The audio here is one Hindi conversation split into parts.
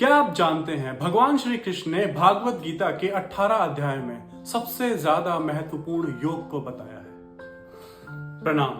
क्या आप जानते हैं भगवान श्री कृष्ण ने भागवत गीता के 18 अध्याय में सबसे ज्यादा महत्वपूर्ण योग को बताया है। प्रणाम,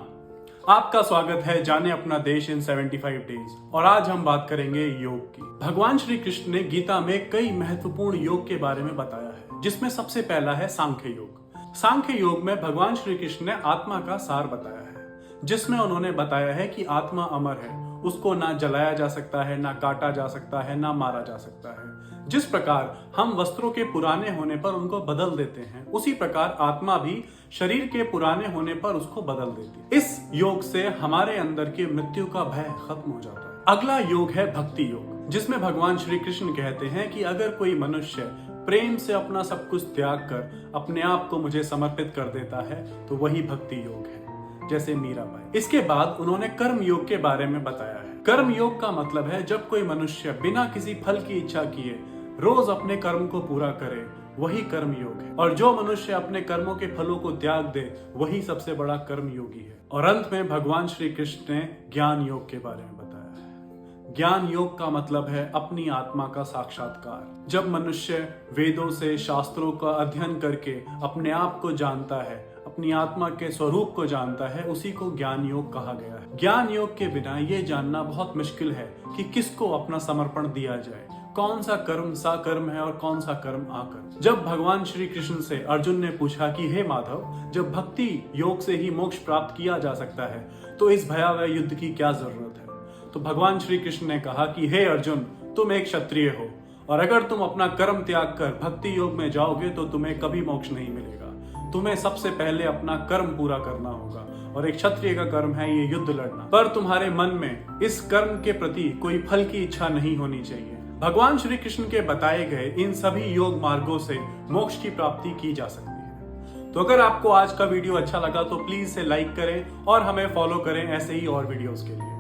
आपका स्वागत है जाने अपना देश इन 75 डेज और आज हम बात करेंगे योग की। भगवान श्री कृष्ण ने गीता में कई महत्वपूर्ण योग के बारे में बताया है, जिसमें सबसे पहला है सांख्य योग। सांख्य योग में भगवान श्री कृष्ण ने आत्मा का सार बताया है, जिसमें उन्होंने बताया है कि आत्मा अमर है, उसको ना जलाया जा सकता है, ना काटा जा सकता है, ना मारा जा सकता है। जिस प्रकार हम वस्त्रों के पुराने होने पर उनको बदल देते हैं, उसी प्रकार आत्मा भी शरीर के पुराने होने पर उसको बदल देती है। इस योग से हमारे अंदर की मृत्यु का भय खत्म हो जाता है। अगला योग है भक्ति योग, जिसमें भगवान श्री कृष्ण कहते हैं कि अगर कोई मनुष्य प्रेम से अपना सब कुछ त्याग कर अपने आप को मुझे समर्पित कर देता है तो वही भक्ति योग है, जैसे मीराबाई। इसके बाद उन्होंने कर्म योग के बारे में बताया है। कर्म योग का मतलब है जब कोई मनुष्य बिना किसी फल की इच्छा किए रोज अपने कर्म को पूरा करे, वही कर्म योग है। और जो मनुष्य अपने कर्मों के फलों को त्याग दे, वही सबसे बड़ा कर्म योगी है। और अंत में भगवान श्री कृष्ण ने ज्ञान योग के बारे में बताया है। ज्ञान योग का मतलब है अपनी आत्मा का साक्षात्कार। जब मनुष्य वेदों से, शास्त्रों का अध्ययन करके अपने आप को जानता है, अपनी आत्मा के स्वरूप को जानता है, उसी को ज्ञान योग कहा गया है। ज्ञान योग के बिना ये जानना बहुत मुश्किल है कि किसको अपना समर्पण दिया जाए, कौन सा कर्म साकर्म है और कौन सा कर्म आकर्म। जब भगवान श्री कृष्ण से अर्जुन ने पूछा कि हे माधव, जब भक्ति योग से ही मोक्ष प्राप्त किया जा सकता है तो इस भयावह युद्ध की क्या जरूरत है, तो भगवान श्री कृष्ण ने कहा कि हे अर्जुन, तुम एक क्षत्रिय हो और अगर तुम अपना कर्म त्याग कर भक्ति योग में जाओगे तो तुम्हें कभी मोक्ष नहीं मिलेगा। तुम्हें सबसे पहले अपना कर्म पूरा करना होगा और एक क्षत्रिय का कर्म है ये युद्ध लड़ना। पर तुम्हारे मन में इस कर्म के प्रति कोई फल की इच्छा नहीं होनी चाहिए। भगवान श्री कृष्ण के बताए गए इन सभी योग मार्गों से मोक्ष की प्राप्ति की जा सकती है। तो अगर आपको आज का वीडियो अच्छा लगा तो प्लीज इसे लाइक करें और हमें फॉलो करें ऐसे ही और वीडियोस के लिए।